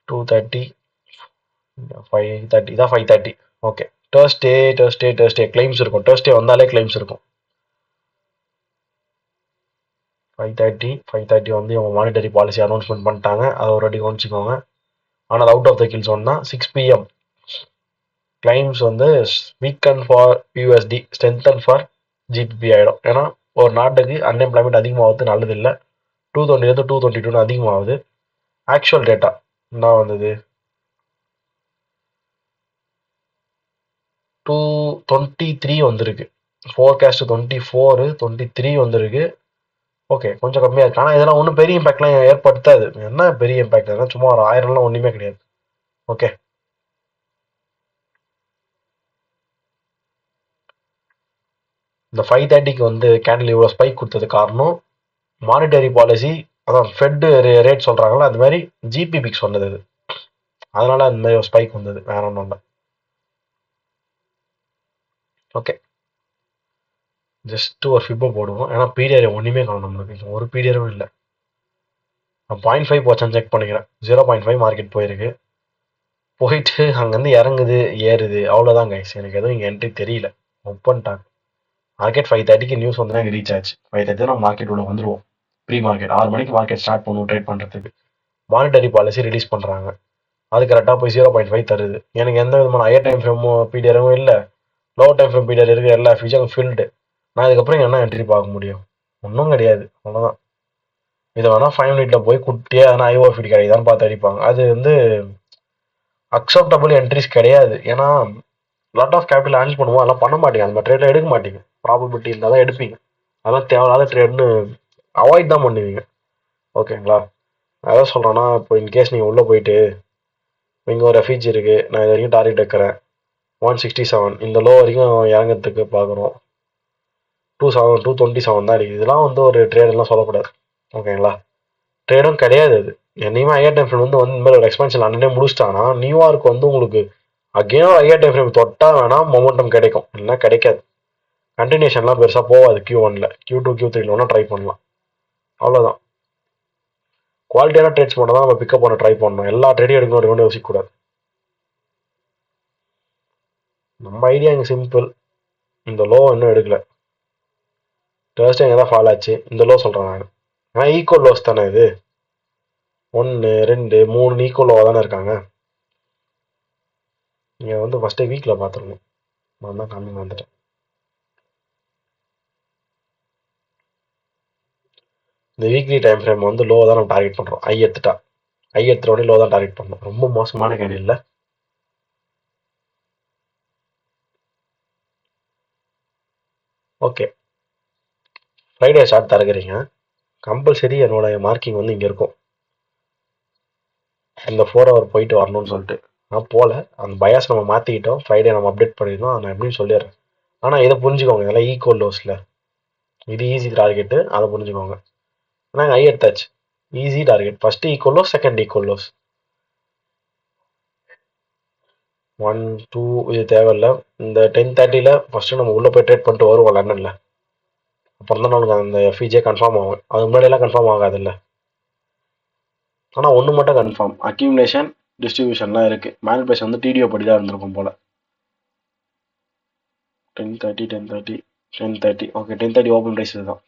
2:30 5:30 தான் 5:30. ஓகே, டர்ஸ்டே கிளைம்ஸ் இருக்கும். டர்ஸ்டே வந்தாலே கிளைம்ஸ் இருக்கும். 5:30 வந்து இவங்க மானிட்டரி பாலிசி அனௌன்ஸ்மெண்ட் பண்ணிட்டாங்க, அதை ஒரு வாட்டி கவனிச்சுக்கோங்க. ஆனால் out of the kill zone தான். 6 PM கிளைம்ஸ் வந்து weaken for USD, strengthen for GBP ஆகிடும். ஏன்னா ஒரு நாட்டுக்கு அன்எம்ப்ளாய்மெண்ட் அதிகமாகிறது நல்லது இல்லை. 220 222 அதிகமாகுது. ஆக்சுவல் டேட்டா என்ன வந்தது? 223 வந்திருக்கு. ஃபோர்காஸ்ட் 24 23 வந்திருக்கு. ஓகே, கொஞ்சம் கம்மியாக இருக்கு. ஆனால் இதெல்லாம் ஒன்றும் பெரிய இம்பாக்ட்லாம் ஏற்படுத்தாது. என்ன பெரிய இம்பாக்ட்? அதெல்லாம் சும்மா ஒரு 1000லாம் ஒன்றுமே கிடையாது. ஓகே, இந்த 5:30க்கு வந்து கேண்டில் இவ்வளோ ஸ்பைக் கொடுத்தது காரணம் மானிட்டரி பாலிசி, அதான் ஃபெட் ரேட் சொல்கிறாங்களா, அது மாதிரி ஜிபிபிக்கு சொன்னது அது. அதனால அந்த மாதிரி ஒரு ஸ்பைக் வந்தது, வேற ஒன்றும் இல்லை. ஓகே, ஜஸ்ட் ஒரு ஃபிப்பை போடுவோம். ஏன்னா பீடிஆர் ஒன்றுமே காணும் நம்மளுக்கு, ஒரு பீடிஆரும் இல்லை. நான் 0.5 போச்சான்னு செக் பண்ணிக்கிறேன். 0.5 மார்க்கெட் போயிருக்கு. போயிட்டு அங்கேருந்து இறங்குது ஏறுது, அவ்வளோதான் கைஸ். எனக்கு எதுவும் இங்கே என்ட்ரி தெரியல. பண்ணிட்டாங்க மார்க்கெட். 5:30க்கு நியூஸ் வந்து எனக்கு ரீச் ஆச்சு. 5:30 நம்ம மார்க்கெட் உள்ள வந்துருவோம். ப்ரீ மார்க்கெட் 6 மணிக்கு மார்க்கெட் ஸ்டார்ட் பண்ணுவோம் ட்ரேட் பண்ணுறதுக்கு. மானிட்டரி பாலிசி ரிலீஸ் பண்ணுறாங்க, அது கரெக்டாக போய் 0.5 தருது. எனக்கு எந்த விதமான ஹையர் டைம் ஃப்ரேமோ பீடியரும் இல்லை, லோ டைம் ஃப்ரேம் பீடியர் இருக்குது, எல்லா ஃபியூச்சரும் ஃபில்டு. நான் இதுக்கப்புறம் என்ன என்ட்ரி பார்க்க முடியும்? ஒன்றும் கிடையாது, அவ்வளோதான். இதை வேணால் 5 மினிட்ல போய் குட்டியே எதனா ஐஓ ஃபீட் கிடைக்குதான்னு பார்த்து அடிப்பாங்க. அது வந்து அக்செப்டபிள் என்ட்ரிஸ் கிடையாது. ஏன்னா லாட் ஆஃப் கேபிட்டல் ஹேண்டில் பண்ணுவோம், அதெல்லாம் பண்ண மாட்டீங்க. அந்த மாதிரி ட்ரேட்ல எடுக்க மாட்டீங்க. ப்ராபபிலிட்டி இருந்தால் தான் எடுப்பீங்க. அதெல்லாம் தேவையில்லாத ட்ரேட்னு அவாய்ட் தான் பண்ணுவீங்க. ஓகேங்களா? நான் எதாவது சொல்கிறேன்னா, இப்போ இன்கேஸ் நீங்கள் உள்ளே போயிட்டு இங்கே ஒரு ரெஃப்யூஜ் இருக்குது, நான் இது வரைக்கும் டார்கெட் வைக்கிறேன் 167, இந்த லோ வரைக்கும் இறங்கிறதுக்கு பார்க்குறோம் 227 தான் இருக்குது. இதெல்லாம் வந்து ஒரு ட்ரேடெல்லாம் சொல்லக்கூடாது. ஓகேங்களா? ட்ரேடும் கிடையாது அது. என்னையுமே ஐஆர் டைம் ஃப்ரேம் வந்து இந்த மாதிரி ஒரு எக்ஸ்பென்ஷன் அண்ணனே முடிச்சிட்டாங்கன்னா நியூயார்க் வந்து உங்களுக்கு அகெயின் ஒரு ஐஆர் டைம் ஃப்ரேம் தொட்டால் வேணால் மொமெண்டம் கிடைக்கும், இல்லைன்னா கிடைக்காது. கண்டினியூஷன்லாம் பெருசாக போகாது. Q1ல Q2 Q3ல வேணால் ட்ரை பண்ணலாம், அவ்வளோதான். குவாலிட்டியான ட்ரேட்ஸ் மட்டும் தான் நம்ம பிக்கப் பண்ண ட்ரை பண்ணணும். எல்லா ட்ரேடையும் எடுக்கணும் யோசிக்கக்கூடாது. நம்ம ஐடியா இங்கே சிம்பிள். இந்த லோ இன்னும் எடுக்கல. தேர்ஸ்டே இங்கே தான் ஃபால் ஆச்சு. இந்த லோ சொல்கிறேன் நான். ஏன்னா ஈக்குவல் லோஸ் தானே இது. 1 2 3 ஈக்குவல் லோவாக தானே இருக்காங்க. நீங்கள் வந்து ஃபஸ்ட்டே வீக்கில் பார்த்துருணும். நான் தான் காமிங் வந்துட்டேன். இந்த வீக்லி டைம் ஃப்ரேம் வந்து லோ தான் நம்ம டார்கெட் பண்ணுறோம். ஐ எடுத்துட்ட உடனே லோ தான் டார்கெட் பண்ணணும். ரொம்ப மோசமான கேள்வி இல்லை. ஓகே, ஃப்ரைடே ஷார்ட் தரக்குறீங்க. கம்பல்சரி என்னோட மார்க்கிங் வந்து இங்கே இருக்கும். இந்த 4 hour போயிட்டு வரணும்னு சொல்லிட்டு நான் போகல. அந்த பயாஸ் நம்ம மாற்றிக்கிட்டோம். ஃப்ரைடே நம்ம அப்டேட் பண்ணியிருந்தோம். நான் எப்படின்னு சொல்லிடுறேன். ஆனால் இதை புரிஞ்சுக்கோங்க, இதெல்லாம் ஈக்குவல் லோஸில் இது ஈஸி டார்கெட்டு, அதை புரிஞ்சுக்கோங்க. ஆனால் ஐ எடுத்தாச்சு. Easy target. First equal lows, second equal lows. 1 2 இது தேவையில்லை. இந்த 10:30 ஃபஸ்ட்டு நம்ம உள்ளே போய் ட்ரேட் பண்ணிட்டு வருவோம் லண்டனில். அப்புறம் தான் நமக்கு அந்த எஃப்இஜே கன்ஃபார்ம் ஆகும். அது முன்னாடியெல்லாம் கன்ஃபார்ம் ஆகாதுல்ல. ஆனால் ஒன்று மட்டும் கன்ஃபார்ம், அக்யூமுலேஷன் டிஸ்ட்ரிபியூஷன்லாம் இருக்குது. மேனிபேஷன் வந்து டிடிஓ படி தான் இருந்திருக்கும் போல். 10:30 ஓகே. 10:30 ஓப்பன் ப்ரைஸ் இதுதான்.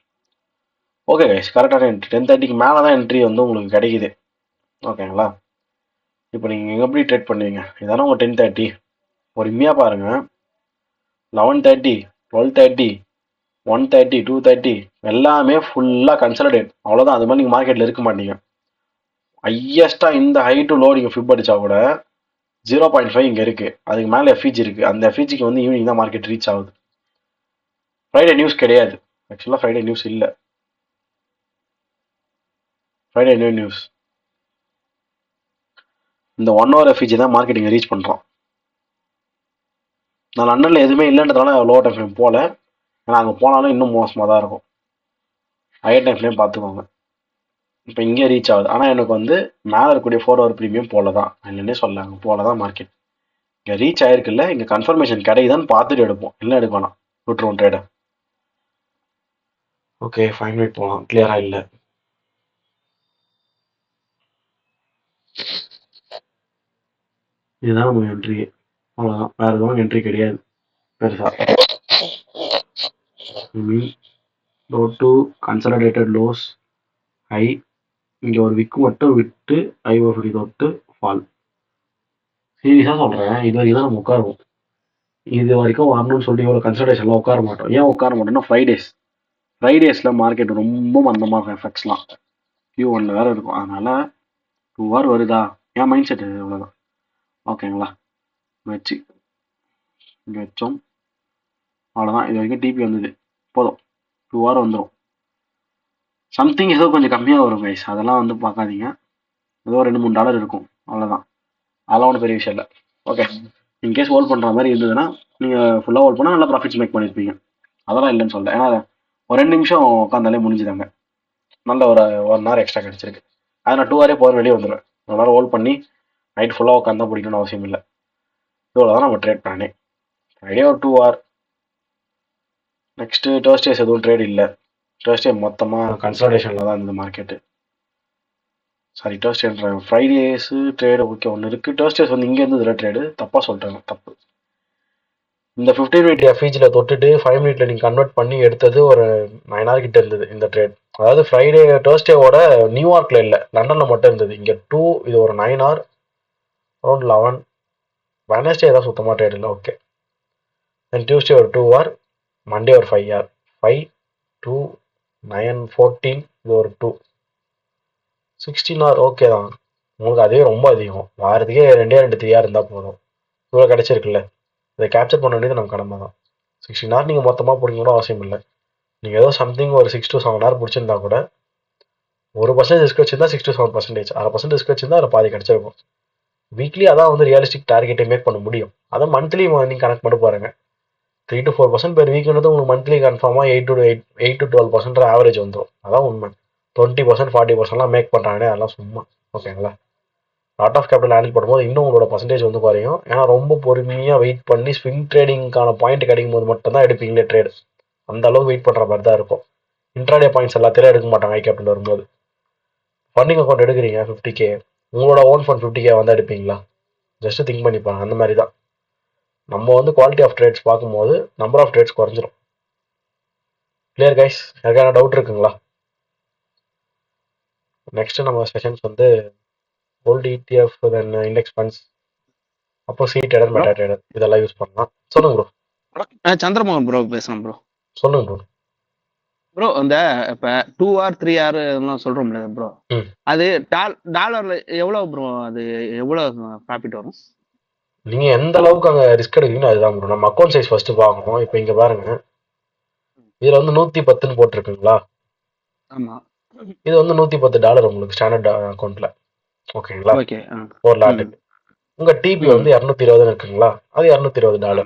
ஓகே கைஸ், கரெக்டான என்ட்ரி. 10:30க்கு மேலே தான் என்ட்ரி வந்து உங்களுக்கு கிடைக்குது. ஓகேங்களா? இப்போ நீங்கள் எப்படி ட்ரேட் பண்ணுவீங்க? இதானே உங்கள் 10:30. பொறுமையாக பாருங்கள். 11:30 12:30 1:30 2:30 எல்லாமே ஃபுல்லாக கன்சல்டேட். அவ்வளோதான். அது மாதிரி நீங்கள் மார்க்கெட்டில் இருக்க மாட்டீங்க. ஹையஸ்ட்டாக இந்த ஹை டு லோ நீங்கள் ஃபிப் அடித்தா கூட 0.5 இங்கே இருக்குது. அதுக்கு மேலே எஃப்இஜி இருக்குது. அந்த எஃப்இஜிக்கு வந்து ஈவினிங் தான் மார்க்கெட் ரீச் ஆகுது. ஃப்ரைடே நியூஸ் கிடையாது. ஆக்சுவலாக ஃப்ரைடே நியூஸ் இல்லை. ஃப்ரைடே நியூஸ் இந்த 1 hour எஃப்இஜி தான் மார்க்கெட்டிங் ரீச் பண்ணுறோம். நான் லண்டனில் எதுவுமே இல்லைன்றதுனால லோ டைம் ஃப்ரேம் போகல. ஏன்னா அங்கே போனாலும் இன்னும் மோசமாக தான் இருக்கும். ஹையர் டைம் ஃப்ரேம் பார்த்துக்கோங்க. இப்போ இங்கே ரீச் ஆகுது. ஆனால் எனக்கு வந்து மேலே இருக்கக்கூடிய 4 hour ப்ரீமியம் போல தான். என்னன்னே சொல்ல, அங்கே போல தான் மார்க்கெட். இங்கே ரீச் ஆயிருக்குல்ல, இங்கே கன்ஃபர்மேஷன் கிடைக்குதான்னு பார்த்துட்டு எடுப்போம். இல்லை எடுக்க வேணாம், விட்டுருவோம் ட்ரேடை. ஓகே, 5 மினிட் போகலாம். கிளியராக இல்லை. இதுதான் நம்ம என்ட்ரி. அவ்வளோதான், வேறு எதுவும் என்ட்ரி கிடையாது பெருசாக. Low to consolidated lows high. இங்கே ஒரு விக்கு மட்டும் விட்டு ஐஓஃபி தொட்டு ஃபால். சீரியஸாக சொல்கிறேன், இது வரைக்கும் தான் நம்ம உட்காருவோம். இது வரைக்கும் வரணும்னு சொல்லிட்டு இவ்வளோ கன்சல்டேஷன்லாம் உட்கார மாட்டோம். ஏன் உட்கார மாட்டோம்னா ஃப்ரைடேஸில் மார்க்கெட் ரொம்ப மந்தமாக இருக்கும். எஃபெக்ட்ஸ்லாம் Q1 வேறு இருக்கும். அதனால் 2 hour வருதா, என் மைண்ட் செட் இவ்வளோதான். ஓகேங்களா? வச்சு இங்கே வச்சோம். அவ்வளோதான். இது வரைக்கும் டிபி வந்தது போதும். 2 hour வந்துடும். சம்திங் ஏதோ கொஞ்சம் கம்மியாக வரும் கைஸ். அதெல்லாம் வந்து பார்க்காதீங்க. ஏதோ $2-3 இருக்கும். அவ்வளோதான். அதெல்லாம் ஒன்றும் பெரிய விஷயம் இல்லை. ஓகே, இன்கேஸ் ஹோல்ட் பண்ணுற மாதிரி இருந்ததுன்னா நீங்கள் ஃபுல்லாக ஹோல்ட் பண்ணால் நல்லா ப்ராஃபிட்ஸ் மேக் பண்ணியிருப்பீங்க. அதெல்லாம் இல்லைன்னு சொல்ல. ஏன்னா ஒரு 2 நிமிஷம் உட்காந்தாலே முடிஞ்சுதாங்க. நல்ல ஒரு 1 hour எக்ஸ்ட்ரா கிடச்சிருக்கு. அதை நான் 2 hour போகிற வெளியே வந்துடுவேன். 1 hour ஹோல்ட் பண்ணி நைட் ஃபுல்லாக உட்காந்து தான் பிடிக்கணும்னு அவசியம் இல்லை. இவ்வளோ தான் நம்ம ட்ரேட் பிளானே. ஃப்ரைடே ஒரு 2 hour. நெக்ஸ்ட்டு தேர்ஸ்டேஸ் எதுவும் ட்ரேட் இல்லை. தேர்ஸ்டே மொத்தமாக கன்சல்டேஷனில் தான் இருந்தது மார்க்கெட்டு. சாரி, தேர்ஸ்டேன்ற ஃப்ரைடேஸு ட்ரேடு ஓகே ஒன்று இருக்குது. தேர்ஸ்டேஸ் வந்து இங்கே இருந்ததில்ல ட்ரேடு. தப்பாக சொல்லிட்டாங்க, தப்பு. இந்த 15 மினிட் எஃப்இஜியில் தொட்டுட்டு 5 மினிட்ல நீங்கள் கன்வெர்ட் பண்ணி எடுத்தது ஒரு 9 hour கிட்ட இருந்தது இந்த ட்ரேட். அதாவது ஃப்ரைடே தேர்ஸ்டேவோட நியூயார்க்கில் இல்லை, லண்டனில் மட்டும் இருந்தது. இங்கே 2, இது ஒரு 9 hour, அரௌண்ட் 11. வெனஸ்டே தான் சுத்தமாக ட்ரேட் இல்லை. ஓகே, தென் டியூஸ்டே ஒரு 2 hour, மண்டே ஒரு 5 hour. 5 2 9 14, இது ஒரு 2 16 hour. ஓகே தான். உங்களுக்கு அதுவே ரொம்ப அதிகம். வாரத்துக்கே 2 3 hour இருந்தால் போதும். இவ்வளோ கிடச்சிருக்குல்ல, இதை கேப்சர் பண்ண வேண்டியது நம்ம கடமை தான். 16 hour நீங்கள் மொத்தமாக பிடிக்க கூட அவசியம் இல்லை. நீங்கள் ஏதோ சம்திங் ஒரு 6 to 7 hour பிடிச்சிருந்தா கூட 1% ரிஸ்க் வச்சிருந்தா 6 to 7%, 1/2% ரிஸ்க் வச்சிருந்தா அதில் பாதி கிடச்சிருக்கும். வீக்லி அதான் வந்து ரியலிஸ்டிக் டார்கெட்டை மேக் பண்ண முடியும். அதை மந்த்லி நீங்கள் கனெக்ட் பண்ணி பாருங்க. 3 to 4% பெர் வீக்ன்றது உங்களுக்கு மந்த்லி கன்ஃபார்மாக 8 to 12% ஆவரேஜ் வந்துடும். அதான் உண்மை. 20% 40%லாம் மேக் பண்ணுறாங்கன்னே அதெல்லாம் சும்மா. ஓகேங்களா? லாட் ஆஃப் கேபிட்டல் ஹேண்டில் பண்ணும்போது இன்னும் உங்களோட பர்சன்டேஜ் வந்து குறையும். ஏன்னா ரொம்ப பொறுமையாக வெயிட் பண்ணி ஸ்விங் ட்ரேடிங்கான பாயிண்ட் கிடைக்கும் போது மட்டும்தான் எடுப்பீங்களே ட்ரேடு. அந்த அளவுக்கு வெயிட் பண்ணுற மாதிரி தான் இருக்கும். இன்ட்ராடே பாயிண்ட்ஸ் எல்லாத்தையும் எடுக்க மாட்டாங்க ஹை கேபிட்டல் வரும்போது. ஃபண்டிங் அக்கௌண்ட் எடுக்கிறீங்க 50K, உங்களோட ஓன் ஃபண்ட் 50K வந்தால் எடுப்பீங்களா? ஜஸ்ட் திங்க் பண்ணிப்பாங்க. அந்த மாதிரி தான் நம்ம வந்து குவாலிட்டி ஆஃப் ட்ரேட்ஸ் பார்க்கும்போது நம்பர் ஆஃப் ட்ரேட்ஸ் குறைஞ்சிரும். Clear guys? யாருக்கான டவுட் இருக்குங்களா? நெக்ஸ்ட் நம்ம செஷன்ஸ் வந்து gold ETF, then index funds, அப்போ சி ட்ரேடர், மெட்டா ட்ரேடர் இதெல்லாம் யூஸ் பண்ணலாம். சொல்லுங்க ப்ரோ. சந்திரமோகன் ப்ரோ பேசுறேன் ப்ரோ. சொல்லுங்க ப்ரோ. ப்ரோ அந்த இப்ப 2R 3R எல்லாம் சொல்றோம்ல ப்ரோ, அது டாலர்ல எவ்வளவு ப்ரோ, அது எவ்வளவு ப்ராஃபிட் வரும்? நீங்க எந்த அளவுக்கு அங்க ரிஸ்க் எடுக்கிறீங்களோ அதுதான் ப்ரோ. நம்ம அக்கௌண்ட் சைஸ் ஃபர்ஸ்ட் பார்க்கணும். இப்போ இங்க பாருங்க, இதுல வந்து 110 போட்டிருக்குங்களா? ஆமா, இது வந்து $110 உங்களுக்கு ஸ்டாண்டர்ட் அக்கௌண்ட்ல. ஓகேங்களா? ஓகே. ஒரு லாட்டுக்கு. உங்க டிபி வந்து 220 இருக்குங்களா? அது $220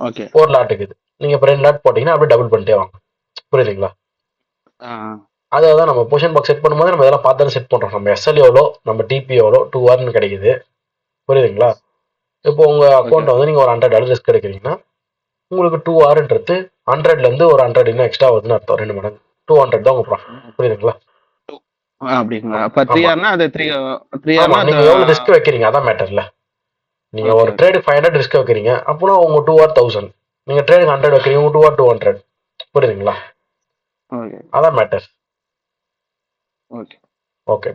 ஓகே. ஒரு லாட்டுக்கு. இது நீங்க இப்போ 2 லாட் போட்டீங்கன்னா அப்படியே டபுள் பண்ணிட்டே வாங்க. புரியுதுங்களா? அதான் நம்ம பொசிஷன் பாக்ஸ் செட் பண்ணும்போது நம்ம இதெல்லாம் பார்த்து செட் பண்றோம். நம்ம எஸ்எல் எவ்வளோ, நம்ம டிபி எவ்வளோ, 2Rன்னு கிடைக்குது. புரியுதுங்களா? இப்போ உங்க அக்கௌண்ட் வந்து நீங்க ஒரு $100 ரிஸ்க் எடுக்கிறீங்கன்னா உங்களுக்கு 2Rன்றது 100ல இருந்து ஒரு 100 இன்னும் எக்ஸ்ட்ரா வருதுன்னு அர்த்தம். 2 மடங்கு 200 தான் உங்க ப்ராஃபிட். புரியுதுங்களா? அப்படிங்களா? அப்ப 3Rனா அது 3Rனா நீங்க எவ்வளவு ரிஸ்க் வைக்கிறீங்க அதான் மேட்டர்ல. நீங்க ஒரு ட்ரேடு 500 ரிஸ்க் வைக்கிறீங்க அப்படின்னா உங்க 2R 1000, நீங்க ட்ரேடு 100 வைக்கிறீங்க உங்க 2R 200. புரியுதுங்களா? அதான் மேட்டர். ஓகே.